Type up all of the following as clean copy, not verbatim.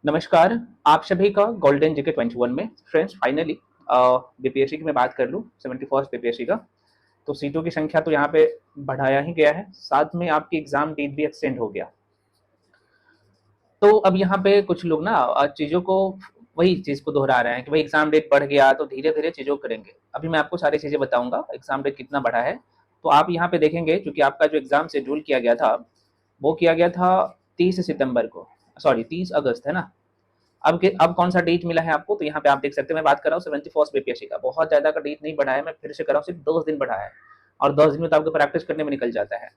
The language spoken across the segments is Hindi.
नमस्कार। आप सभी का गोल्डन जीके 21 में फ्रेंड्स फाइनली बीपीएससी की मैं बात कर लूँ 71st बीपीएससी का। तो सीटों की संख्या तो यहाँ पे बढ़ाया ही गया है, साथ में आपकी एग्जाम डेट भी एक्सटेंड हो गया। तो अब यहाँ पे कुछ लोग ना चीज़ों को वही चीज़ को दोहरा रहे हैं कि भाई एग्जाम डेट बढ़ गया तो धीरे धीरे चीज़ों को करेंगे। अभी मैं आपको सारी चीज़ें बताऊंगा एग्जाम डेट कितना बढ़ा है। तो आप यहाँ पे देखेंगे क्योंकि आपका जो एग्जाम शेड्यूल किया गया था वो किया गया था 30 सितंबर को, सॉरी 30 अगस्त है ना। अब कौन सा डेट मिला है आपको, तो यहाँ पे आप देख सकते हैं मैं बात कर रहा हूँ 71st बीपीएससी का। बहुत ज्यादा का डेट नहीं बढ़ा है, मैं फिर से कर रहा हूँ, सिर्फ 10 दिन बढ़ा है और 10 दिन में तो आपको प्रैक्टिस करने में निकल जाता है।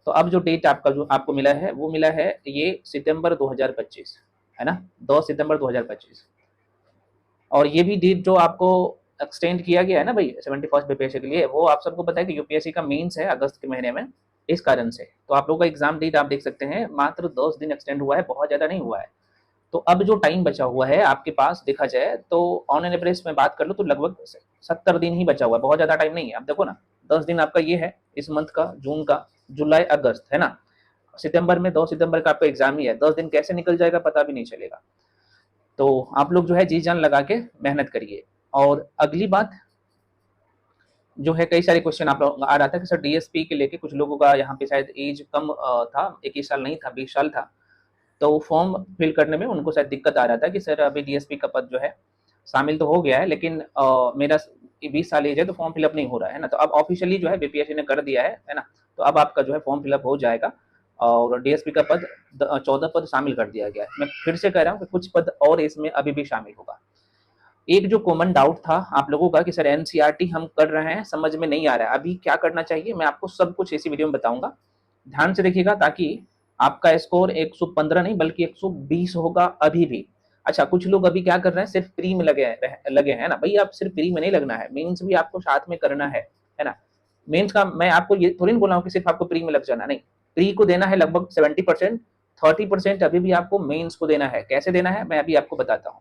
तो अब जो डेट आपका जो आपको मिला है वो मिला है ये सितंबर 2025 है ना, 2 सितंबर 2025। और ये भी डेट जो आपको एक्सटेंड किया गया है ना भाई 71st बीपीएससी के लिए, वो आप सबको पता है कि यूपीएससी का मेंस है अगस्त के महीने में, इस कारण से तो आप लोगों का एग्जाम डेट आप देख सकते हैं मात्र 10 दिन एक्सटेंड हुआ है, बहुत ज्यादा नहीं हुआ है। तो अब जो टाइम बचा हुआ है आपके पास देखा जाए तो ऑन एन एवरेज में बात कर लो तो लगभग 70 दिन ही बचा हुआ है, बहुत ज्यादा टाइम नहीं है। अब देखो ना, 10 दिन आपका ये है इस मंथ का, जून का, जुलाई अगस्त है ना, सितंबर में 2 सितंबर का आपका एग्जाम ही है। 10 दिन कैसे निकल जाएगा पता भी नहीं चलेगा। तो आप लोग जो है जी जान लगा के मेहनत करिए। और अगली बात जो है, कई सारे क्वेश्चन आप लोग आ रहा था कि सर डीएसपी के लेके कुछ लोगों का यहाँ पे शायद एज कम था, 21 साल नहीं था, 20 साल था। तो फॉर्म फिल करने में उनको शायद दिक्कत आ रहा था कि सर अभी डीएसपी का पद जो है शामिल तो हो गया है लेकिन मेरा 20 साल एज है तो फॉर्म फिलअप नहीं हो रहा है ना। तो अब ऑफिशियली जो है बीपीएससी ने कर दिया है ना। तो अब आपका जो है फॉर्म फिलअप हो जाएगा और डीएसपी का पद 14 पद शामिल कर दिया गया है। मैं फिर से कह रहा हूँ कि कुछ पद और इसमें अभी भी शामिल होगा। एक जो कॉमन डाउट था आप लोगों का कि सर एनसीईआरटी हम कर रहे हैं, समझ में नहीं आ रहा है अभी क्या करना चाहिए, मैं आपको सब कुछ इसी वीडियो में बताऊंगा। ध्यान से देखिएगा ताकि आपका स्कोर 115 नहीं बल्कि 120 होगा अभी भी। अच्छा, कुछ लोग अभी क्या कर रहे हैं, सिर्फ प्री में लगे हैं ना भाई। आप सिर्फ प्री में नहीं लगना है, मेंस भी आपको साथ में करना है ना। मेंस का मैं आपको ये थोड़ी बोला हूँ कि सिर्फ आपको प्री में लग जाना, नहीं। प्री को देना है लगभग 70%, 30% अभी भी आपको मेंस को देना है। कैसे देना है मैं अभी आपको बताता हूँ।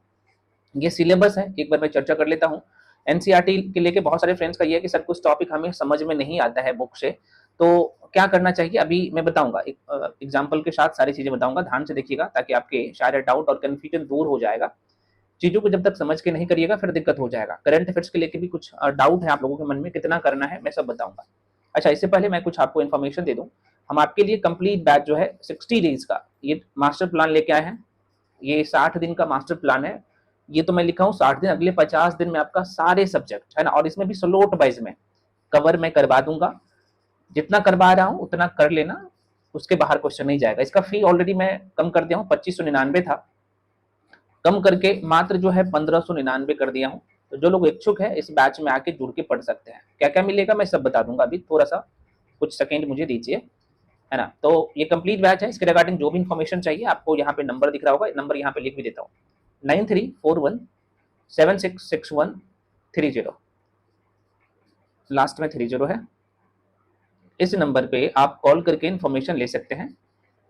ये सिलेबस है, एक बार मैं चर्चा कर लेता हूँ। एनसीईआरटी के लेके बहुत सारे फ्रेंड्स का ये है कि सर कुछ टॉपिक हमें समझ में नहीं आता है बुक से, तो क्या करना चाहिए अभी मैं बताऊंगा, एक एग्जाम्पल के साथ सारी चीजें बताऊंगा। ध्यान से देखिएगा ताकि आपके सारे डाउट और कन्फ्यूजन दूर हो जाएगा। चीजों को जब तक समझ के नहीं करिएगा फिर दिक्कत हो जाएगा। करंट अफेयर्स के लेके भी कुछ डाउट है आप लोगों के मन में, कितना करना है मैं सब बताऊंगा। अच्छा, इससे पहले मैं कुछ आपको इन्फॉर्मेशन दे दूं। हम आपके लिए कंप्लीट बैच जो है 60 डेज का ये मास्टर प्लान लेके आए हैं। ये 60 दिन का मास्टर प्लान है। ये तो मैं लिखा हूँ 60 दिन, अगले 50 दिन में आपका सारे सब्जेक्ट है ना, और इसमें भी स्लॉट वाइज में कवर मैं करवा दूंगा। जितना करवा रहा हूँ उतना कर लेना, उसके बाहर क्वेश्चन नहीं जाएगा। इसका फी ऑलरेडी मैं कम कर दिया हूँ, 2599 था, कम करके मात्र जो है 1599 कर दिया हूँ। तो जो लोग इच्छुक है इस बैच में आके जुड़ के पढ़ सकते हैं। क्या क्या मिलेगा मैं सब बता दूंगा, अभी थोड़ा सा कुछ सेकेंड मुझे दीजिए, है ना। तो ये कंप्लीट बैच है, इसके रिगार्डिंग जो भी इन्फॉर्मेशन चाहिए आपको यहाँ पे नंबर दिख रहा होगा, नंबर यहाँ पे लिख भी देता हूँ, 9341766130, लास्ट में 30 है। इस नंबर पे आप कॉल करके इन्फॉर्मेशन ले सकते हैं।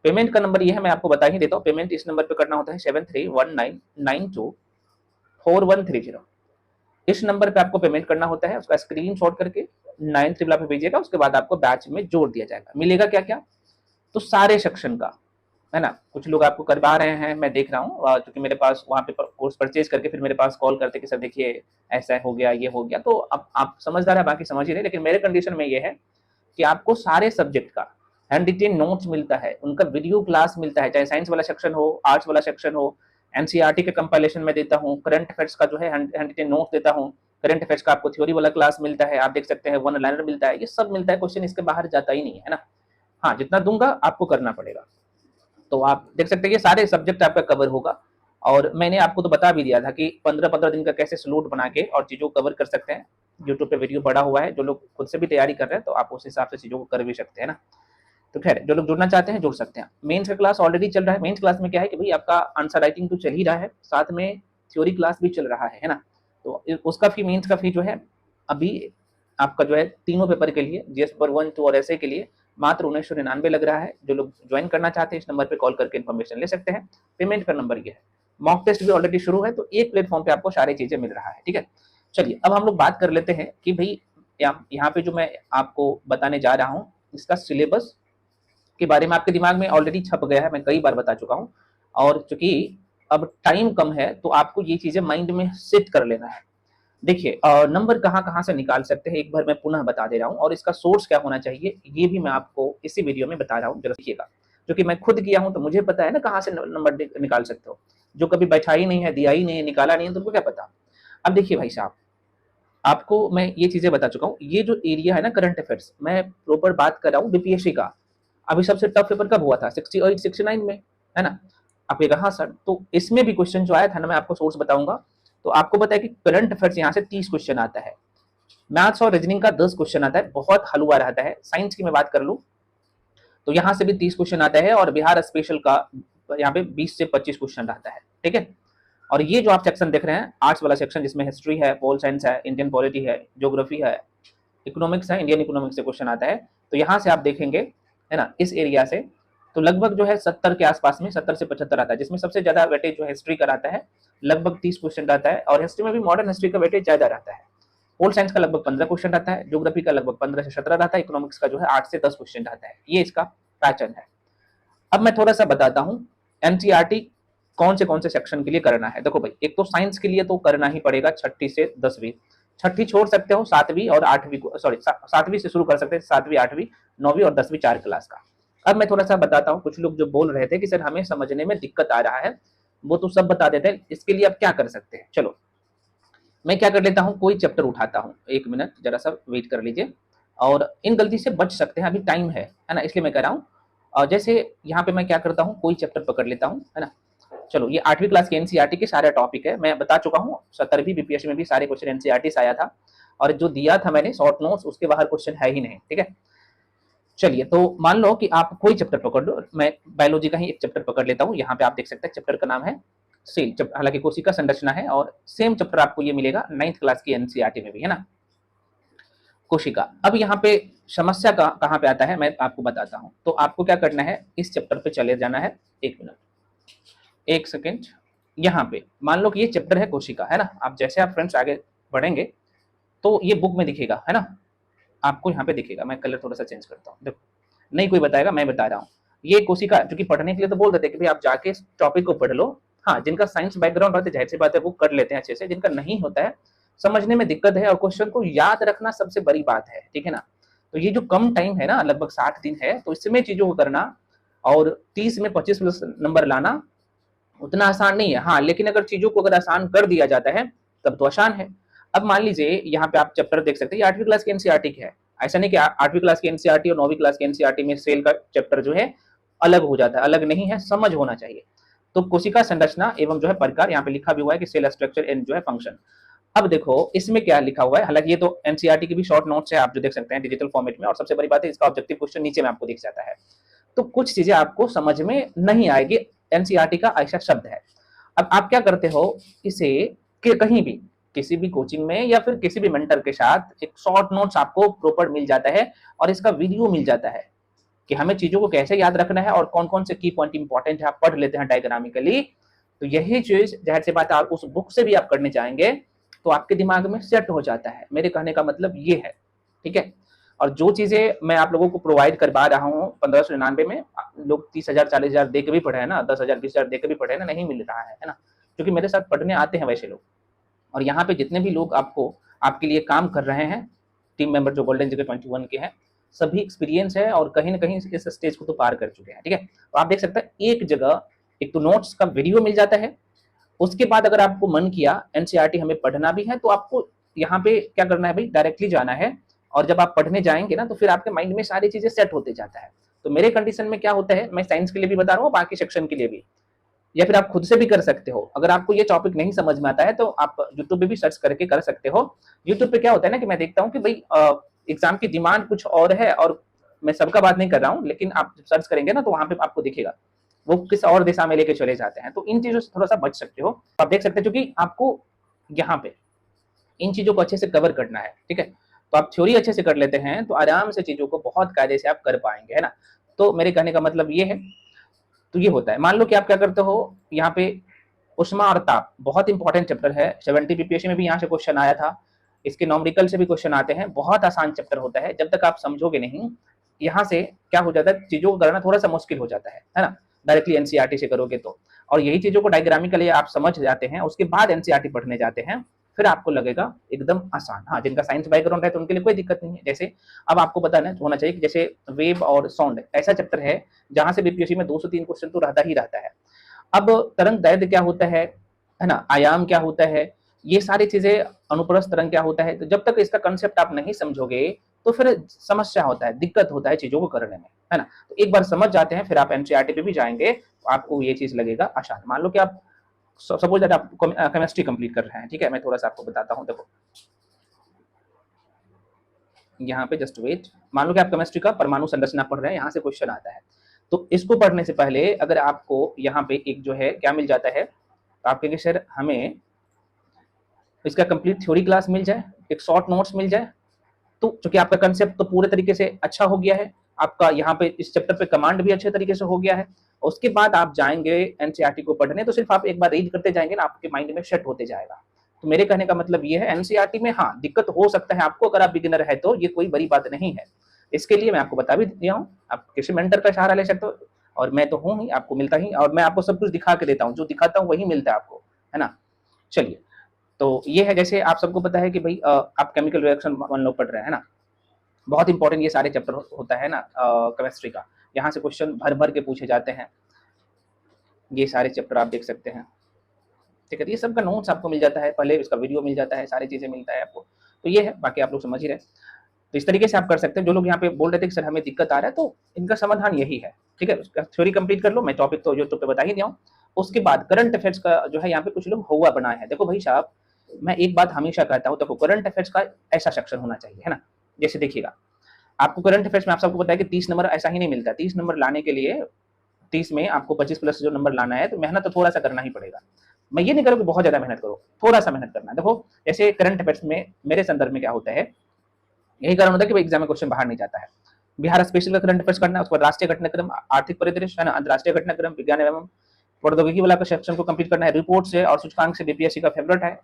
पेमेंट का नंबर ये है, मैं आपको बता ही देता हूँ। पेमेंट इस नंबर पे करना होता है 7319924130। इस नंबर पे आपको पेमेंट करना होता है, उसका स्क्रीनशॉट करके 93 पे भेजिएगा, उसके बाद आपको बैच में जोड़ दिया जाएगा। मिलेगा क्या क्या, तो सारे सेक्शन का है ना। कुछ लोग आपको करवा रहे हैं मैं देख रहा हूँ, क्योंकि मेरे पास वहाँ पे कोर्स परचेज करके फिर मेरे पास कॉल करते कि सर देखिए ऐसा हो गया ये हो गया। तो अब आप समझदार है, बाकी समझ ही नहीं, लेकिन मेरे कंडीशन में ये है कि आपको सारे सब्जेक्ट का हैंड रिटेन नोट्स मिलता है, उनका वीडियो क्लास मिलता है, चाहे साइंस वाला सेक्शन हो, आर्ट्स वाला सेक्शन हो। एनसीईआरटी के कंपाइलेशन में देता हूँ, करंट अफेयर्स का जो है हैंड रिटेन नोट्स देता हूँ। करंट अफेयर्स का आपको थ्योरी वाला क्लास मिलता है, आप देख सकते हैं, वन लाइनर मिलता है, ये सब मिलता है। क्वेश्चन इसके बाहर जाता ही नहीं है ना। हाँ, जितना दूंगा आपको करना पड़ेगा। तो आप देख सकते हैं ये सारे सब्जेक्ट आपका कवर होगा। और मैंने आपको तो बता भी दिया था कि 15-15 दिन का कैसे स्लॉट बना के और चीज़ों को कवर कर सकते हैं। यूट्यूब पे वीडियो पड़ा हुआ है, जो लोग खुद से भी तैयारी कर रहे हैं तो आप उस हिसाब से चीज़ों को कर भी सकते हैं ना। तो खैर, जो लोग जुड़ना चाहते हैं जुड़ सकते हैं। मेंस का क्लास ऑलरेडी चल रहा है। मेंस क्लास में क्या है कि भाई आपका आंसर राइटिंग तो चल ही रहा है, साथ में थ्योरी क्लास भी चल रहा है ना। तो उसका फी, मेंस का फी जो है अभी आपका जो है तीनों पेपर के लिए, जीएस पेपर 1, 2 और ऐसे के लिए मात्र 1999 लग रहा है। जो लोग ज्वाइन करना चाहते हैं इस नंबर पे कॉल करके इन्फॉर्मेशन ले सकते हैं। पेमेंट का नंबर ये है। मॉक टेस्ट भी ऑलरेडी शुरू है, तो एक प्लेटफॉर्म पे आपको सारी चीजें मिल रहा है, ठीक है। चलिए अब हम लोग बात कर लेते हैं कि भाई यहाँ पे जो मैं आपको बताने जा रहा हूँ इसका सिलेबस के बारे में आपके दिमाग में ऑलरेडी छप गया है, मैं कई बार बता चुका हूँ। और चूंकि अब टाइम कम है तो आपको ये चीजें माइंड में सेट कर लेना है। देखिए नंबर कहाँ कहाँ से निकाल सकते हैं एक बार मैं पुनः बता दे रहा हूँ, और इसका सोर्स क्या होना चाहिए ये भी मैं आपको इसी वीडियो में बता रहा हूँ, जरा देखिएगा। क्योंकि मैं खुद किया हूँ तो मुझे पता है ना कहाँ से नंबर निकाल सकते हो। जो कभी बैठा ही नहीं है, दिया ही नहीं है, निकाला नहीं है, तुमको क्या पता। अब देखिए भाई साहब, आपको मैं ये चीजें बता चुका हूँ। ये जो एरिया है ना करंट अफेयर्स, मैं प्रॉपर बात कर रहा हूँ बीपीएससी का। अभी सबसे टफ पेपर कब हुआ था? 68 69 में, है ना। आप ये कहा सर, तो इसमें भी क्वेश्चन जो आया था ना, मैं आपको सोर्स बताऊंगा। तो आपको पता है कि करंट अफेयर्स यहाँ से 30 क्वेश्चन आता है, मैथ्स और रीजनिंग का 10 क्वेश्चन आता है, बहुत हलवा रहता है। साइंस की मैं बात कर लूँ तो यहाँ से भी 30 क्वेश्चन आता है, और बिहार स्पेशल का यहाँ पे 20 से 25 क्वेश्चन आता है, ठीक है। और ये जो आप सेक्शन देख रहे हैं, आर्ट्स वाला सेक्शन, जिसमें हिस्ट्री है, पोल साइंस है, इंडियन पॉलिटी है, ज्योग्राफी है, इकोनॉमिक्स है, इंडियन इकोनॉमिक्स से क्वेश्चन आता है। तो यहाँ से आप देखेंगे, है ना, इस एरिया से तो लगभग जो है 70 के आसपास में, 70 से 75 आता है, जिसमें सबसे ज्यादा वेटेज जो हिस्ट्री का रहता है, लगभग 30 क्वेश्चन रहता है, और हिस्ट्री में भी मॉडर्न हिस्ट्री का वेटेज ज्यादा रहता है। पोल साइंस का लगभग 15 क्वेश्चन रहता है, ज्योग्राफी का लगभग 15 से 17 रहता है, इकोनॉमिक्स का जो है 8 से 10 क्वेश्चन रहता है। ये इसका पैटर्न है। अब मैं थोड़ा सा बताता हूँ एनसीईआरटी कौन से सेक्शन के लिए करना है। देखो भाई, एक तो साइंस के लिए तो करना ही पड़ेगा 6ठी से 10वीं, 6ठी छोड़ सकते हो, 7वीं और 8वीं को, सॉरी 7वीं से शुरू कर सकते हैं, 7वीं 8वीं 9वीं और 10वीं 4 क्लास का। अब मैं थोड़ा सा बताता हूँ, कुछ लोग जो बोल रहे थे कि सर हमें समझने में दिक्कत आ रहा है, वो तो सब बता देते हैं, इसके लिए अब क्या कर सकते हैं। चलो मैं क्या कर लेता हूँ, कोई चैप्टर उठाता हूँ, 1 मिनट जरा सा वेट कर लीजिए, और इन गलती से बच सकते हैं, अभी टाइम है ना, इसलिए मैं कह रहा हूँ। और जैसे यहाँ पे मैं क्या करता हूँ, कोई चैप्टर पकड़ लेता हूँ, है ना। चलो ये 8वीं क्लास के एनसीईआरटी के सारे टॉपिक है, मैं बता चुका हूँ, 17वीं बीपीएससी में भी सारे क्वेश्चन एनसीईआरटी से आया था, और जो दिया था मैंने शॉर्ट नोट्स, उसके बाहर क्वेश्चन है ही नहीं, ठीक है। चलिए, तो मान लो कि आप कोई चैप्टर पकड़ लो, मैं बायोलॉजी का ही एक चैप्टर पकड़ लेता हूँ। यहाँ पे आप देख सकते हैं चैप्टर का नाम है सेल, हालांकि कोशिका संरचना है, और सेम चैप्टर आपको ये मिलेगा 9th क्लास की एनसीईआरटी में भी, है ना, कोशिका। अब यहाँ पे समस्या का कहाँ पे आता है मैं आपको बताता हूँ। तो आपको क्या करना है, इस चैप्टर पे चले जाना है, 1 मिनट 1 सेकेंड। यहाँ पे मान लो कि ये चैप्टर है कोशिका, है ना। आप जैसे आप फ्रेंड्स आगे बढ़ेंगे तो ये बुक में दिखेगा, है ना, आपको यहाँ पे दिखेगा। मैं कलर थोड़ा सा चेंज करता हूँ, देखो नहीं कोई बताएगा, मैं बता रहा हूँ। ये कोशिका, क्योंकि पढ़ने के लिए तो बोल देते हैं कि भाई आप जाके इस टॉपिक को पढ़ लो। हाँ, जिनका साइंस बैकग्राउंड रहता है, जाहिर सी बात है वो कर लेते हैं अच्छे से, जिनका नहीं होता है, समझने में दिक्कत है, और क्वेश्चन को याद रखना सबसे बड़ी बात है, ठीक है ना। तो ये जो कम टाइम है ना, लगभग 60 दिन है, तो इसमें चीजों को करना और 30 में 25 प्लस नंबर लाना उतना आसान नहीं है। हाँ, लेकिन अगर चीजों को अगर आसान कर दिया जाता है तब तो आसान है। अब मान लीजिए यहाँ पे आप चैप्टर देख सकते हैं, 8वीं क्लास की एनसीईआरटी है। ऐसा नहीं कि 8वीं क्लास की एनसीईआरटी और 9वीं क्लास की एनसीईआरटी में सेल का चैप्टर जो है अलग हो जाता है, अलग नहीं है, समझ होना चाहिए। तो कोशिका संरचना एवं जो है प्रकार, यहाँ पे लिखा भी हुआ है कि सेल स्ट्रक्चर एंड जो है फंक्शन। अब देखो इसमें क्या लिखा हुआ है, हालांकि ये तो एनसीईआरटी की भी शॉर्ट नोट्स है, आप जो देख सकते हैं डिजिटल फॉर्मेट में, और सबसे बड़ी बात है इसका ऑब्जेक्टिव क्वेश्चन नीचे में आपको दिख जाता है। तो कुछ चीजें आपको समझ में नहीं आएगी, एनसीईआरटी का ऐसा शब्द है। अब आप क्या करते हो, इसे कहीं भी किसी भी कोचिंग में या फिर किसी भी मेंटर के साथ एक शॉर्ट नोट्स आपको प्रॉपर मिल जाता है, और इसका वीडियो मिल जाता है कि हमें चीजों को कैसे याद रखना है, और कौन कौन से की पॉइंट इंपॉर्टेंट है, आप पढ़ लेते हैं डायग्रामिकली। तो यही चीज जाहिर सी बात है, आप उस बुक से भी आप करने जाएंगे तो आपके दिमाग में सेट हो जाता है। मेरे कहने का मतलब ये है, ठीक है। और जो चीजें मैं आप लोगों को प्रोवाइड करवा रहा हूँ 1599 में, लोग 30,000 40,000 दे के भी पढ़े हैं ना, 10,000 20,000 दे के भी पढ़े हैं ना, नहीं मिल रहा है ना, क्योंकि मेरे साथ पढ़ने आते हैं वैसे लोग। और यहाँ पे जितने भी लोग आपको आपके लिए काम कर रहे हैं, टीम मेंबर जो गोल्डन जिके 21 के हैं, सभी एक्सपीरियंस है और कहीं ना कहीं इस स्टेज को तो पार कर चुके हैं, ठीक है। तो आप देख सकते हैं एक जगह एक तो नोट्स का वीडियो मिल जाता है, उसके बाद अगर आपको मन किया एनसीईआरटी हमें पढ़ना भी है, तो आपको यहाँ पे क्या करना है भाई, डायरेक्टली जाना है, और जब आप पढ़ने जाएंगे ना तो फिर आपके माइंड में सारी चीजें सेट होते जाता है। तो मेरे कंडीशन में क्या होता है, मैं साइंस के लिए भी बता रहा हूँ, बाकी सेक्शन के लिए भी, या फिर आप खुद से भी कर सकते हो। अगर आपको ये टॉपिक नहीं समझ में आता है तो आप यूट्यूब पे भी सर्च करके कर सकते हो। यूट्यूब पे क्या होता है ना कि मैं देखता हूँ कि भाई एग्जाम की डिमांड कुछ और है, और मैं सबका बात नहीं कर रहा हूँ, लेकिन आप सर्च करेंगे ना तो वहां पे आपको दिखेगा वो किस और दिशा में लेके चले जाते हैं। तो इन चीजों से थोड़ा सा बच सकते हो। आप देख सकते हो क्योंकि आपको यहाँ पे इन चीजों को अच्छे से कवर करना है, ठीक है। तो आप थ्योरी अच्छे से कर लेते हैं तो आराम से चीजों को बहुत कायदे से आप कर पाएंगे, है ना। तो मेरे कहने का मतलब ये है। तो ये होता है, मान लो कि आप क्या करते हो, यहाँ पे उष्मा और ताप बहुत इंपॉर्टेंट चैप्टर है, 70 बीपीएससी में भी यहाँ से क्वेश्चन आया था, इसके नॉमरिकल से भी क्वेश्चन आते हैं, बहुत आसान चैप्टर होता है। जब तक आप समझोगे नहीं, यहाँ से क्या हो जाता है, चीजों को करना थोड़ा सा मुश्किल हो जाता है ना, डायरेक्टली एनसीईआरटी से करोगे तो। और यही चीजों को डायग्रामिकली आप समझ जाते हैं, उसके बाद एनसीईआरटी पढ़ने जाते हैं, फिर आपको लगेगा एकदम आसान। हाँ, जिनका साइंस बैकग्राउंड है तो उनके लिए कोई दिक्कत नहीं है। जैसे अब आपको पता है होना चाहिए कि जैसे वेव और साउंड ऐसा चैप्टर है जहां से बीपीएससी में 2 से 3 क्वेश्चन तो रहता ही रहता है। अब तरंग दैर्ध्य क्या होता है ना, आयाम क्या होता है, ये सारी चीजें, अनुप्रस्थ तरंग क्या होता है, तो जब तक इसका कंसेप्ट आप नहीं समझोगे तो फिर समस्या होता है, दिक्कत होता है चीजों को करने में, है ना। तो एक बार समझ जाते हैं फिर आप एनसीईआरटी पे भी जाएंगे तो आपको ये चीज लगेगा आसान। मान लो कि आप सपोज दैट आप केमिस्ट्री कंप्लीट कर रहे हैं, ठीक है, मैं थोड़ा सा आपको बताता हूँ। देखो यहाँ पे जस्ट वेट, मान लो कि आप केमिस्ट्री का परमाणु संरचना पढ़ रहे हैं, यहाँ से क्वेश्चन आता है, तो इसको पढ़ने से पहले अगर आपको यहाँ पे एक जो है क्या मिल जाता है, आप कहेंगे सर हमें इसका कंप्लीट थ्योरी क्लास मिल जाए, एक शॉर्ट नोट्स मिल जाए, तो चूंकि आपका कंसेप्ट तो पूरे तरीके से अच्छा हो गया है, आपका यहाँ पे इस चैप्टर पे कमांड भी अच्छे तरीके से हो गया है, उसके बाद आप जाएंगे एनसीईआरटी को पढ़ने, तो सिर्फ आप एक बार रीड करते जाएंगे ना, आपके माइंड में सेट होते जाएगा। तो मेरे कहने का मतलब ये है, एनसीईआरटी में हाँ दिक्कत हो सकता है आपको, अगर आप बिगिनर है तो ये कोई बड़ी बात नहीं है। इसके लिए मैं आपको बता भी दिया हूँ, आप किसी मेंटर का सहारा ले सकते हो, और मैं तो हूँ ही, आपको मिलता ही, और मैं आपको सब कुछ दिखा के देता हूँ, जो दिखाता हूँ वही मिलता है आपको, है ना। चलिए, तो ये है, जैसे आप सबको पता है कि भाई आप केमिकल रिएक्शन मान लो पढ़ रहे हैं ना, बहुत इंपॉर्टेंट ये सारे चैप्टर होता है ना केमिस्ट्री का, यहाँ से क्वेश्चन भर भर के पूछे जाते हैं, ये सारे चैप्टर आप देख सकते हैं, ठीक है। ये सब का नोट्स आपको मिल जाता है, पहले इसका वीडियो मिल जाता है, सारी चीजें मिलता है आपको, तो ये है, बाकी आप लोग समझ ही रहे। तो इस तरीके से आप कर सकते हैं। जो लोग यहाँ पे बोल रहे थे कि सर हमें दिक्कत आ रहा है, तो इनका समाधान यही है, ठीक है। उसका थ्योरी कंप्लीट कर लो, मैं टॉपिक तो यूट्यूब पे बता ही दिया हूँ। उसके बाद करंट अफेयर्स का जो है, यहाँ पे कुछ लोग हुआ बनाए हैं। देखो भाई साहब, मैं एक बात हमेशा कहता हूँ, देखो करंट अफेयर्स का ऐसा सेक्शन होना चाहिए, है ना। जैसे देखिएगा, आपको करंट अफेयर्स में आप सबको पता है कि 30 नंबर ऐसा ही नहीं मिलता। 30 नंबर लाने के लिए 30 में आपको 25 प्लस जो नंबर लाना है, तो मेहनत तो थोड़ा सा करना ही पड़ेगा। मैं ये नहीं करूँ कि बहुत ज्यादा मेहनत करो, थोड़ा सा मेहनत करना है। देखो जैसे करंट अफेयर्स में मेरे संदर्भ में क्या होता है, यही कारण होता है कि एग्जाम में क्वेश्चन बाहर नहीं जाता है। बिहार स्पेशल का करंट अफेयर्स करना है, उसके बाद राष्ट्रीय घटनाक्रम, आर्थिक परिदृश्य है ना, अंतरराष्ट्रीय घटनाक्रम, विज्ञान एवं प्रौद्योगिकी वाला का सेक्शन को कंप्लीट करना है। रिपोर्ट से और सूचकांक से बीपीएससी का फेवरेट है।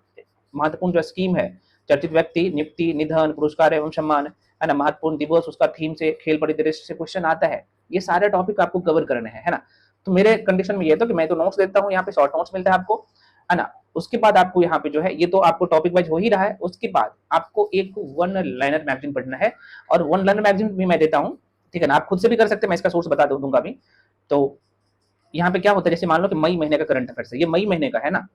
महत्वपूर्ण जो स्कीम है, चर्चित व्यक्ति, नियुक्ति, निधन, पुरस्कार एवं सम्मान, है ना, महत्वपूर्ण दिवस, उसका थीम से, खेल परिदृश्य से क्वेश्चन आता है। ये सारे टॉपिक आपको कवर करने हैं, है ना। तो मेरे कंडीशन में ये तो कि मैं तो नोट्स देता हूँ, यहाँ पे शॉर्ट नोट्स मिलता है आपको, है ना। उसके बाद आपको यहाँ पे जो है, ये तो आपको टॉपिक वाइज हो ही रहा है। उसके बाद आपको एक वन लाइनर मैगजीन पढ़ना है, और वन लाइनर मैगजीन भी मैं देता हूँ, ठीक है ना। आप खुद से भी कर सकते हैं, मैं इसका सोर्स बता दूंगा भी। तो यहाँ पे क्या होता है, जैसे मान लो कि मई महीने का करंट अफेयर्स है, ये मई महीने का है ना,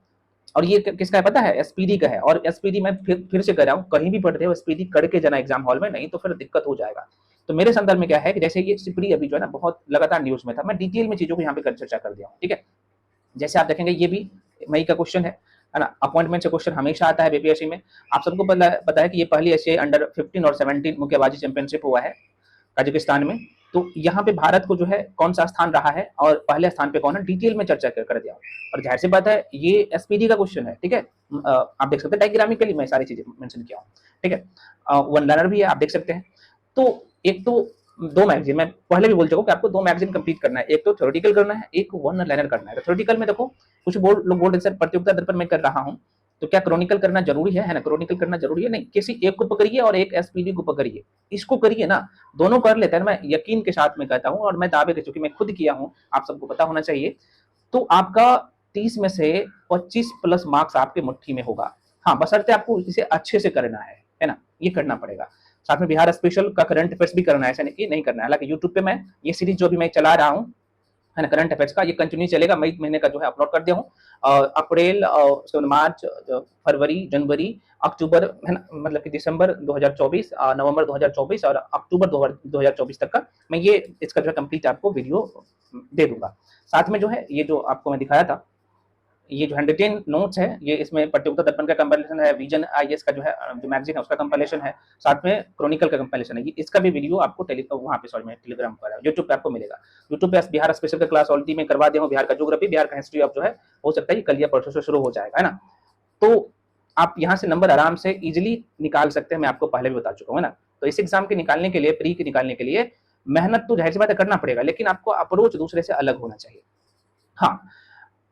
और ये किसका है पता है, एसपीडी का है। और एसपीडी मैं फिर से कर रहा हूँ, कहीं भी पढ़ रहे हो एसपीडी करके जाना एग्जाम हॉल में, नहीं तो फिर दिक्कत हो जाएगा। तो मेरे संदर्भ में क्या है कि जैसे ये सिपड़ी अभी जो है ना बहुत लगातार न्यूज में था, मैं डिटेल में चीजों को यहाँ पे चर्चा कर दिया हूँ, ठीक है। जैसे आप देखेंगे ये भी मई का क्वेश्चन है ना, अपॉइंटमेंट से क्वेश्चन हमेशा आता है बीपीएससी में। आप सबको पता है कि ये पहली एशियाई अंडर 15 और 17 मुक्केबाजी चैंपियनशिप हुआ है ताजिकिस्तान में। तो यहाँ पे भारत को जो है कौन सा स्थान रहा है और पहले स्थान पे कौन है, डिटेल में चर्चा कर दिया। और जाहिर सी बात है ये एसपीडी का क्वेश्चन है, ठीक है। आप देख सकते हैं डायग्रामिकली मैं सारी चीजें मेंशन किया हूँ, ठीक है। वन लाइनर भी है, आप देख सकते हैं। तो एक तो 2 मैगजीन, मैं पहले भी बोल चुका हूँ कि आपको 2 मैगजीन कंप्लीट करना है, एक तो थ्योरेटिकल करना है, एक वन लाइनर करना है। तो थ्योरेटिकल में देखो कुछ लोग बोल रहे सर प्रतियोगिता दर्पण में कर रहा हूँ, तो क्या क्रॉनिकल करना जरूरी है ना। क्रॉनिकल करना जरूरी है नहीं, किसी एक को पकड़िए और एक एसपीडी को पकड़िए, इसको करिए ना, दोनों कर लेते हैं। मैं यकीन के साथ में कहता हूँ, और मैं दावे के चूंकि मैं खुद किया हूँ, आप सबको पता होना चाहिए। तो आपका 30 में से 25 प्लस मार्क्स आपके मुट्ठी में होगा। हाँ, बशर्ते आपको इसे अच्छे से करना है ना, ये करना पड़ेगा। साथ में बिहार स्पेशल का करंट अफेयर्स भी करना है, ऐसा नहीं करना है। हालांकि यूट्यूब पे मैं ये सीरीज जो भी मैं चला रहा हूँ, है ना, करंट अफेयर्स का, ये कंटिन्यू चलेगा। मई महीने का जो है अपलोड कर दिया हूँ, अप्रैल, मार्च, फरवरी, जनवरी, अक्टूबर, है ना, मतलब कि दिसंबर 2024, नवंबर 2024 और अक्टूबर 2024 तक का मैं ये इसका जो है कंप्लीट आपको वीडियो दे दूंगा। साथ में जो है ये जो आपको मैं दिखाया था, ये जो 110 नोट्स है, ये इसमें प्रतियोगिता दर्पण का कंपाइलेशन है, विजन आईएएस का जो है जो मैगजीन है उसका कंपाइलेशन है, साथ में क्रॉनिकल का कंपाइलेशन है। इसका भी वीडियो आपको वहाँ पे, सॉरी मैं टेलीग्राम पर, यूट्यूब पे आपको मिलेगा। यूट्यूब पे बिहार स्पेशल का क्लास ऑलरेडी में करवा दिया हूँ, बिहार का ज्योग्राफी, बिहार का हिस्ट्री, अब जो है हो सकता है कल या परसों से शुरू हो जाएगा, है ना। तो आप यहाँ से नंबर आराम से इजिली निकाल सकते हैं, मैं आपको पहले भी बता चुका हूँ, है ना। तो इस एग्जाम के निकालने के लिए, प्री के निकालने के लिए मेहनत तो जाहिर सी बात है करना पड़ेगा, लेकिन आपको अप्रोच दूसरे से अलग होना चाहिए। हाँ,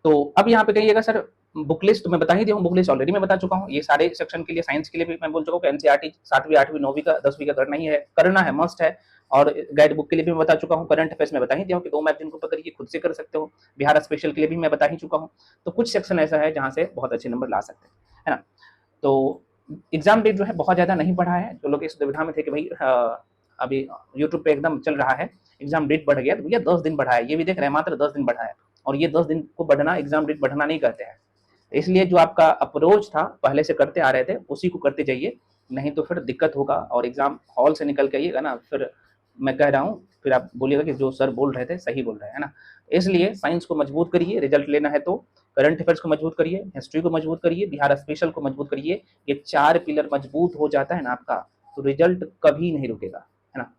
तो अब यहाँ पे कहिएगा सर बुक लिस्ट मैं बता ही दिया हूँ, बुक लिस्ट ऑलरेडी मैं बता चुका हूँ। ये सारे सेक्शन के लिए, साइंस के लिए भी मैं बोल चुका हूँ कि एनसीईआरटी 7वीं 8वीं 9वीं का 10वीं का करना है, मस्ट है। और गाइड बुक के लिए भी मैं बता चुका हूँ। करंट अफेयर्स में बता ही दिया हूँ कि 2 मैप जिनको पकड़िए खुद से कर सकते हो। बिहार स्पेशल के लिए भी मैं बता ही चुका हूँ। तो कुछ सेक्शन ऐसा है जहाँ से बहुत अच्छे नंबर ला सकते हैं, है ना। तो एग्जाम डेट जो है बहुत ज़्यादा नहीं बढ़ा है। जो लोग इस दुविधा में थे कि भाई अभी यूट्यूब पे एकदम चल रहा है एग्जाम डेट बढ़ गया, तो भैया 10 दिन बढ़ा है, ये भी देख रहे हैं, मात्र 10 दिन बढ़ा है। और ये 10 दिन को बढ़ना एग्जाम डेट बढ़ना नहीं कहते हैं। इसलिए जो आपका अप्रोच था पहले से करते आ रहे थे उसी को करते जाइए, नहीं तो फिर दिक्कत होगा और एग्जाम हॉल से निकल के आइएगा ना, फिर मैं कह रहा हूँ फिर आप बोलिएगा कि जो सर बोल रहे थे सही बोल रहे हैं, है ना। इसलिए साइंस को मजबूत करिए, रिजल्ट लेना है तो करंट अफेयर्स को मजबूत करिए, हिस्ट्री को मजबूत करिए, बिहार स्पेशल को मजबूत करिए। ये 4 पिलर मजबूत हो जाता है ना आपका, तो रिजल्ट कभी नहीं रुकेगा, है ना।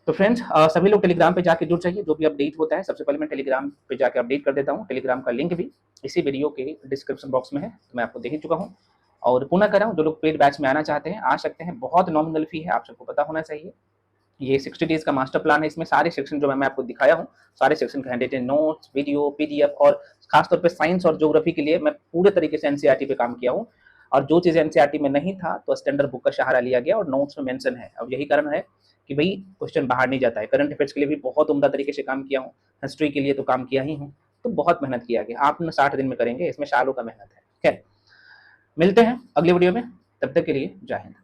तो फ्रेंड्स सभी लोग टेलीग्राम पे जाके जुड़ जाइए। जो भी अपडेट होता है सबसे पहले मैं टेलीग्राम पे जाके अपडेट कर देता हूँ। टेलीग्राम का लिंक भी इसी वीडियो के डिस्क्रिप्शन बॉक्स में है, तो मैं आपको दे ही चुका हूँ। और पुनः कर रहा हूँ, जो लोग पेड बैच में आना चाहते हैं आ सकते हैं, बहुत नॉमिनल फी है, आप सबको पता होना चाहिए। ये 60 डेज का मास्टर प्लान है, इसमें सारे सेक्शन जो मैं आपको दिखाया हूँ, सारे सेक्शन का हैंड नोट्स, वीडियो, पीडीएफ, और खासतौर पे साइंस और ज्योग्राफी के लिए मैं पूरे तरीके से एनसीईआरटी पे काम किया हूँ। और जो चीज़ एनसीईआरटी में नहीं था तो स्टैंडर्ड बुक का सहारा लिया गया और नोट्स में मेंशन है। अब यही कारण है कि भाई क्वेश्चन बाहर नहीं जाता है। करंट अफेयर्स के लिए भी बहुत उम्दा तरीके से काम किया हूँ, हिस्ट्री के लिए तो काम किया ही हूँ। तो बहुत मेहनत किया गया, आप 60 दिन में करेंगे, इसमें सालों का मेहनत है। खैर, मिलते हैं अगले वीडियो में, तब तक के लिए जय हिंद।